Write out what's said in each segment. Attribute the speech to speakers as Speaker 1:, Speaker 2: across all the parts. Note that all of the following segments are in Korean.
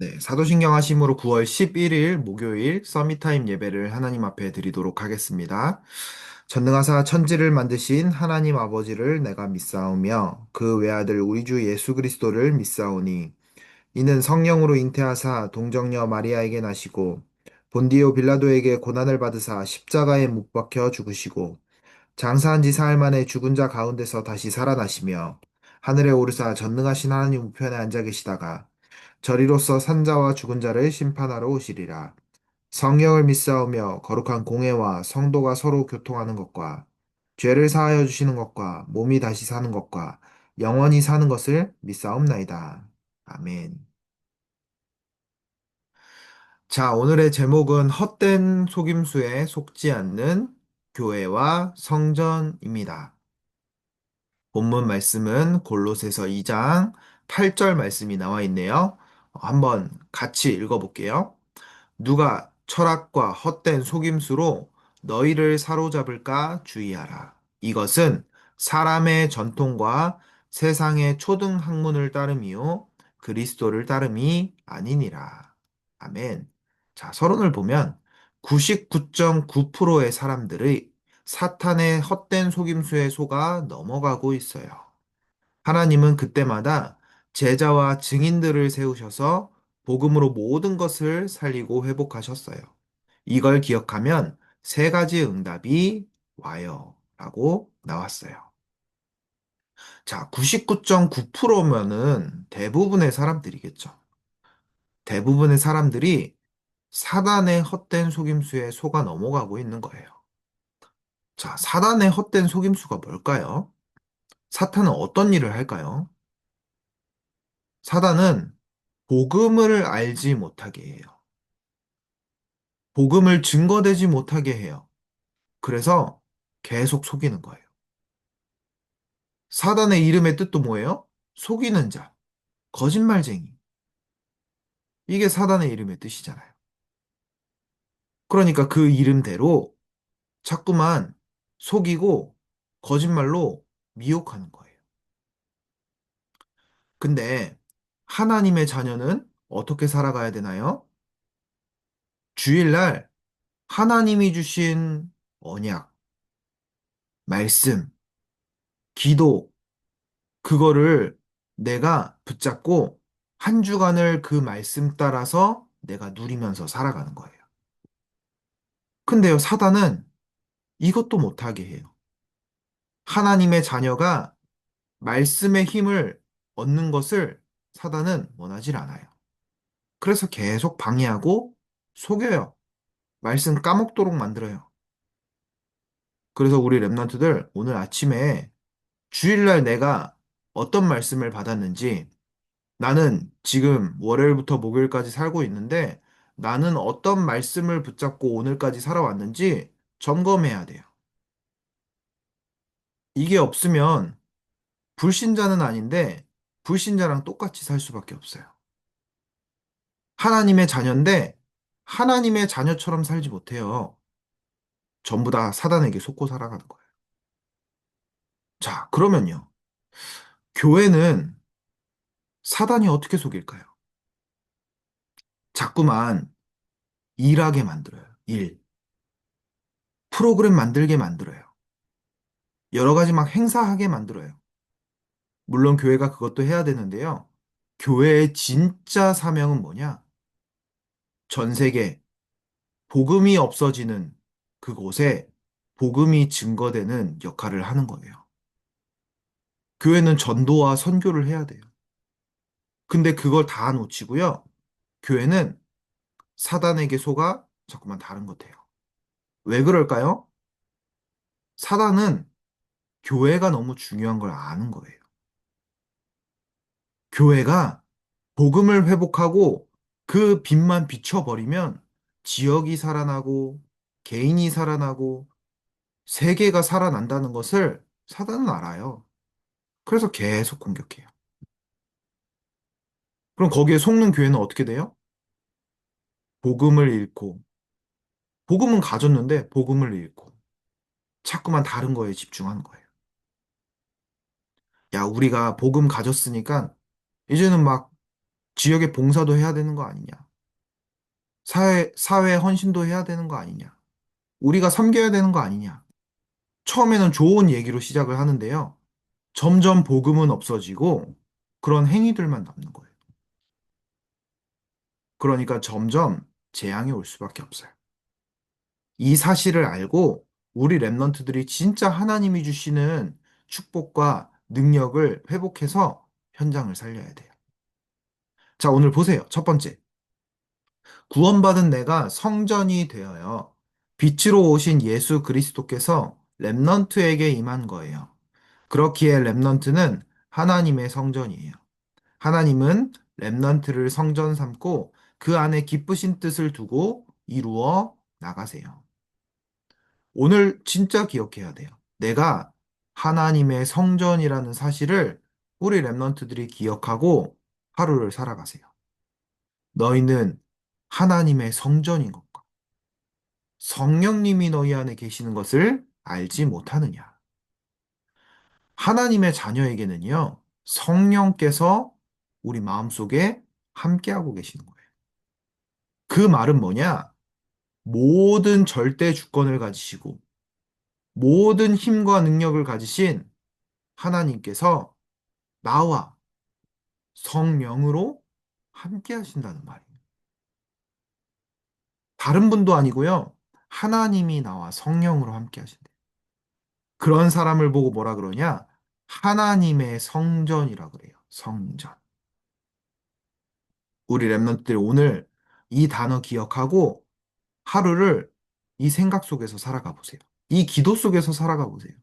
Speaker 1: 네, 사도신경 하심으로 9월 11일 목요일 서밋타임 예배를 하나님 앞에 드리도록 하겠습니다. 전능하사 천지를 만드신 하나님 아버지를 내가 믿사오며 그 외아들 우리 주 예수 그리스도를 믿사오니 이는 성령으로 잉태하사 동정녀 마리아에게 나시고 본디오 빌라도에게 고난을 받으사 십자가에 못 박혀 죽으시고 장사한 지 사흘 만에 죽은 자 가운데서 다시 살아나시며 하늘에 오르사 전능하신 하나님 우편에 앉아 계시다가 저리로서 산자와 죽은 자를 심판하러 오시리라. 성령을 믿사오며 거룩한 공회와 성도가 서로 교통하는 것과 죄를 사하여 주시는 것과 몸이 다시 사는 것과 영원히 사는 것을 믿사옵나이다. 아멘. 자, 오늘의 제목은 헛된 속임수에 속지 않는 교회와 성전입니다. 본문 말씀은 골로새서 2장 8절 말씀이 나와 있네요. 한번 같이 읽어볼게요. 누가 철학과 헛된 속임수로 너희를 사로잡을까 주의하라. 이것은 사람의 전통과 세상의 초등 학문을 따름이요. 그리스도를 따름이 아니니라. 아멘. 자, 서론을 보면 99.9%의 사람들의 사탄의 헛된 속임수에 속아 넘어가고 있어요. 하나님은 그때마다 제자와 증인들을 세우셔서 복음으로 모든 것을 살리고 회복하셨어요. 이걸 기억하면 세 가지 응답이 와요. 라고 나왔어요. 자, 99.9%면은 대부분의 사람들이겠죠. 대부분의 사람들이 사단의 헛된 속임수에 속아 넘어가고 있는 거예요. 자, 사단의 헛된 속임수가 뭘까요? 사탄은 어떤 일을 할까요? 사단은 복음을 알지 못하게 해요. 복음을 증거되지 못하게 해요. 그래서 계속 속이는 거예요. 사단의 이름의 뜻도 뭐예요? 속이는 자, 거짓말쟁이. 이게 사단의 이름의 뜻이잖아요. 그러니까 그 이름대로 자꾸만 속이고 거짓말로 미혹하는 거예요. 근데 하나님의 자녀는 어떻게 살아가야 되나요? 주일날 하나님이 주신 언약, 말씀, 기도, 그거를 내가 붙잡고 한 주간을 그 말씀 따라서 내가 누리면서 살아가는 거예요. 근데요, 사단은 이것도 못하게 해요. 하나님의 자녀가 말씀의 힘을 얻는 것을 사단은 원하지 않아요. 그래서 계속 방해하고 속여요. 말씀 까먹도록 만들어요. 그래서 우리 랩런트들 오늘 아침에 주일날 내가 어떤 말씀을 받았는지 나는 지금 월요일부터 목요일까지 살고 있는데 나는 어떤 말씀을 붙잡고 오늘까지 살아왔는지 점검해야 돼요. 이게 없으면 불신자는 아닌데 불신자랑 똑같이 살 수밖에 없어요. 하나님의 자녀인데 하나님의 자녀처럼 살지 못해요. 전부 다 사단에게 속고 살아가는 거예요. 자, 그러면요. 교회는 사단이 어떻게 속일까요? 자꾸만 일하게 만들어요. 일. 프로그램 만들게 만들어요. 여러 가지 막 행사하게 만들어요. 물론 교회가 그것도 해야 되는데요. 교회의 진짜 사명은 뭐냐? 전 세계 복음이 없어지는 그곳에 복음이 증거되는 역할을 하는 거예요. 교회는 전도와 선교를 해야 돼요. 근데 그걸 다 놓치고요. 교회는 사단에게 속아 자꾸만 다른 것 해요. 왜 그럴까요? 사단은 교회가 너무 중요한 걸 아는 거예요. 교회가 복음을 회복하고 그 빛만 비춰버리면 지역이 살아나고 개인이 살아나고 세계가 살아난다는 것을 사단은 알아요. 그래서 계속 공격해요. 그럼 거기에 속는 교회는 어떻게 돼요? 복음을 잃고, 복음은 가졌는데 복음을 잃고, 자꾸만 다른 거에 집중하는 거예요. 야, 우리가 복음 가졌으니까 이제는 막 지역의 봉사도 해야 되는 거 아니냐? 사회 헌신도 해야 되는 거 아니냐? 우리가 섬겨야 되는 거 아니냐? 처음에는 좋은 얘기로 시작을 하는데요. 점점 복음은 없어지고 그런 행위들만 남는 거예요. 그러니까 점점 재앙이 올 수밖에 없어요. 이 사실을 알고 우리 랩런트들이 진짜 하나님이 주시는 축복과 능력을 회복해서 현장을 살려야 돼요. 자, 오늘 보세요. 첫 번째. 구원받은 내가 성전이 되어요. 빛으로 오신 예수 그리스도께서 랩넌트에게 임한 거예요. 그렇기에 랩넌트는 하나님의 성전이에요. 하나님은 랩넌트를 성전 삼고 그 안에 기쁘신 뜻을 두고 이루어 나가세요. 오늘 진짜 기억해야 돼요. 내가 하나님의 성전이라는 사실을 우리 랩넌트들이 기억하고 하루를 살아가세요. 너희는 하나님의 성전인 것과 성령님이 너희 안에 계시는 것을 알지 못하느냐. 하나님의 자녀에게는요, 성령께서 우리 마음속에 함께하고 계시는 거예요. 그 말은 뭐냐? 모든 절대 주권을 가지시고 모든 힘과 능력을 가지신 하나님께서 나와 성령으로 함께 하신다는 말이에요. 다른 분도 아니고요. 하나님이 나와 성령으로 함께 하신대요. 그런 사람을 보고 뭐라 그러냐? 하나님의 성전이라 그래요. 성전. 우리 랩런트들이 오늘 이 단어 기억하고 하루를 이 생각 속에서 살아가 보세요. 이 기도 속에서 살아가 보세요.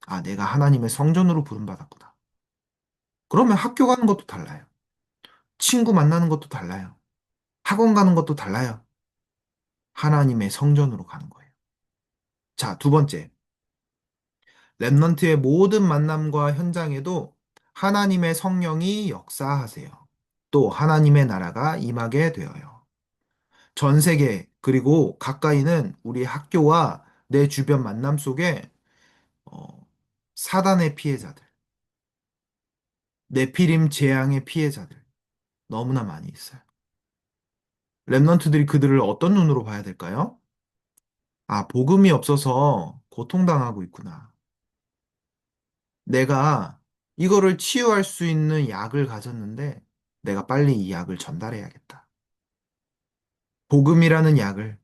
Speaker 1: 아, 내가 하나님의 성전으로 부름받았구나. 그러면 학교 가는 것도 달라요. 친구 만나는 것도 달라요. 학원 가는 것도 달라요. 하나님의 성전으로 가는 거예요. 자, 두 번째. 랩넌트의 모든 만남과 현장에도 하나님의 성령이 역사하세요. 또 하나님의 나라가 임하게 되어요. 전 세계, 그리고 가까이는 우리 학교와 내 주변 만남 속에 어, 사단의 피해자들, 네피림 재앙의 피해자들 너무나 많이 있어요. 랩넌트들이 그들을 어떤 눈으로 봐야 될까요? 아, 복음이 없어서 고통당하고 있구나. 내가 이거를 치유할 수 있는 약을 가졌는데 내가 빨리 이 약을 전달해야겠다. 복음이라는 약을,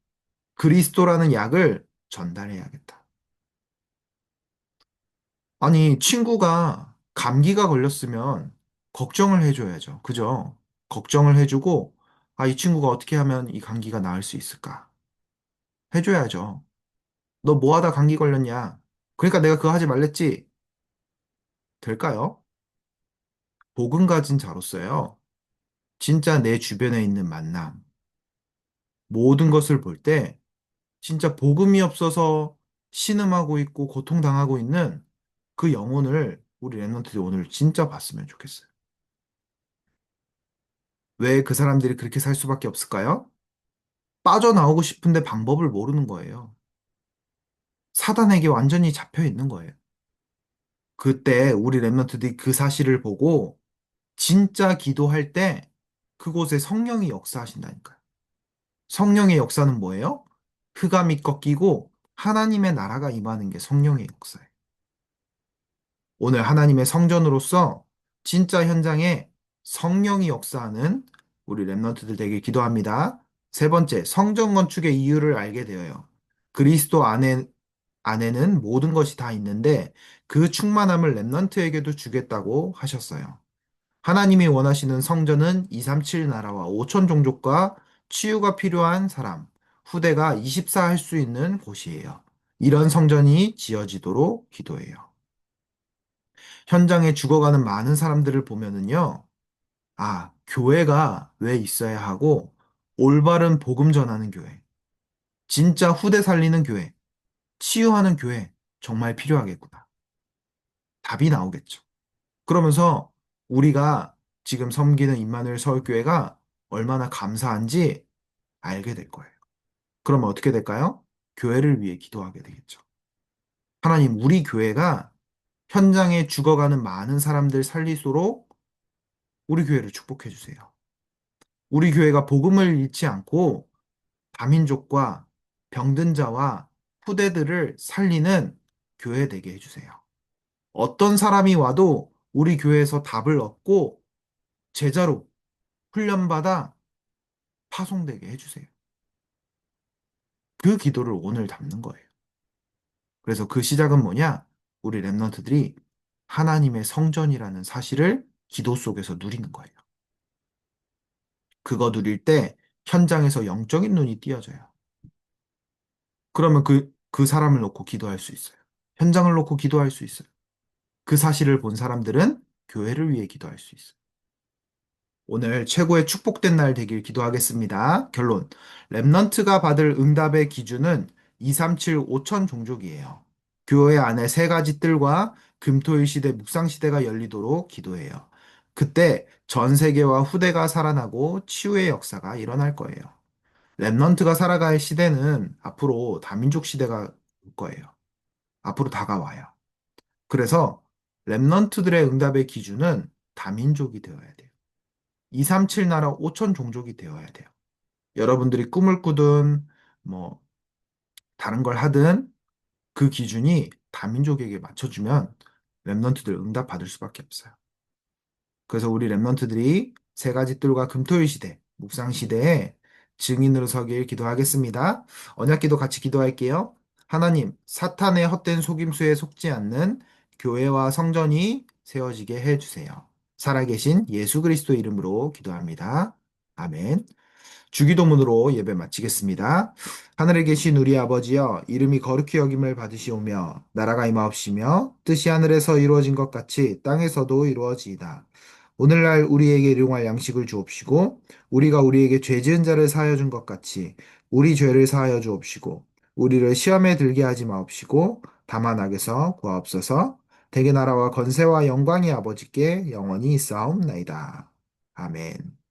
Speaker 1: 그리스도라는 약을 전달해야겠다. 아니, 친구가 감기가 걸렸으면 걱정을 해줘야죠. 그죠? 걱정을 해주고, 아, 이 친구가 어떻게 하면 이 감기가 나을 수 있을까? 해줘야죠. 너 뭐 하다 감기 걸렸냐? 그러니까 내가 그거 하지 말랬지? 될까요? 복음 가진 자로서요. 진짜 내 주변에 있는 만남, 모든 것을 볼 때, 진짜 복음이 없어서 신음하고 있고 고통당하고 있는 그 영혼을 우리 랩런트들이 오늘 진짜 봤으면 좋겠어요. 왜 그 사람들이 그렇게 살 수밖에 없을까요? 빠져나오고 싶은데 방법을 모르는 거예요. 사단에게 완전히 잡혀 있는 거예요. 그때 우리 랩런트들이 그 사실을 보고 진짜 기도할 때 그곳에 성령이 역사하신다니까요. 성령의 역사는 뭐예요? 흑암이 꺾이고 하나님의 나라가 임하는 게 성령의 역사예요. 오늘 하나님의 성전으로서 진짜 현장에 성령이 역사하는 우리 랩런트들 되길 기도합니다. 세 번째, 성전 건축의 이유를 알게 되어요. 그리스도 안에는 모든 것이 다 있는데 그 충만함을 랩런트에게도 주겠다고 하셨어요. 하나님이 원하시는 성전은 237 나라와 5천 종족과 치유가 필요한 사람, 후대가 24 할 수 있는 곳이에요. 이런 성전이 지어지도록 기도해요. 현장에 죽어가는 많은 사람들을 보면은요, 아, 교회가 왜 있어야 하고, 올바른 복음 전하는 교회, 진짜 후대 살리는 교회, 치유하는 교회, 정말 필요하겠구나. 답이 나오겠죠. 그러면서 우리가 지금 섬기는 임마누엘 서울교회가 얼마나 감사한지 알게 될 거예요. 그러면 어떻게 될까요? 교회를 위해 기도하게 되겠죠. 하나님, 우리 교회가 현장에 죽어가는 많은 사람들 살리도록 우리 교회를 축복해 주세요. 우리 교회가 복음을 잃지 않고 다민족과 병든 자와 후대들을 살리는 교회 되게 해주세요. 어떤 사람이 와도 우리 교회에서 답을 얻고 제자로 훈련받아 파송되게 해주세요. 그 기도를 오늘 담는 거예요. 그래서 그 시작은 뭐냐? 우리 랩런트들이 하나님의 성전이라는 사실을 기도 속에서 누리는 거예요. 그거 누릴 때 현장에서 영적인 눈이 띄어져요. 그러면 그 사람을 놓고 기도할 수 있어요. 현장을 놓고 기도할 수 있어요. 그 사실을 본 사람들은 교회를 위해 기도할 수 있어요. 오늘 최고의 축복된 날 되길 기도하겠습니다. 결론. 랩넌트가 받을 응답의 기준은 2, 3, 7, 5천 종족이에요. 교회 안에 세 가지 뜰과 금토일 시대, 묵상 시대가 열리도록 기도해요. 그때 전 세계와 후대가 살아나고 치유의 역사가 일어날 거예요. 랩넌트가 살아갈 시대는 앞으로 다민족 시대가 올 거예요. 앞으로 다가와요. 그래서 랩넌트들의 응답의 기준은 다민족이 되어야 돼요. 237 나라 5천 종족이 되어야 돼요. 여러분들이 꿈을 꾸든 뭐 다른 걸 하든 그 기준이 다민족에게 맞춰주면 랩넌트들 응답받을 수밖에 없어요. 그래서 우리 랩넌트들이 세 가지 뜰과 금토일 시대, 묵상 시대에 증인으로 서길 기도하겠습니다. 언약기도 같이 기도할게요. 하나님, 사탄의 헛된 속임수에 속지 않는 교회와 성전이 세워지게 해주세요. 살아계신 예수 그리스도 이름으로 기도합니다. 아멘. 주기도문으로 예배 마치겠습니다. 하늘에 계신 우리 아버지여, 이름이 거룩히 여김을 받으시오며, 나라가 임하옵시며, 뜻이 하늘에서 이루어진 것 같이 땅에서도 이루어지이다. 오늘날 우리에게 일용할 양식을 주옵시고, 우리가 우리에게 죄 지은 자를 사하여 준 것 같이, 우리 죄를 사하여 주옵시고, 우리를 시험에 들게 하지 마옵시고, 다만 악에서 구하옵소서. 대개 나라와 건세와 영광이 아버지께 영원히 있사옵나이다. 아멘.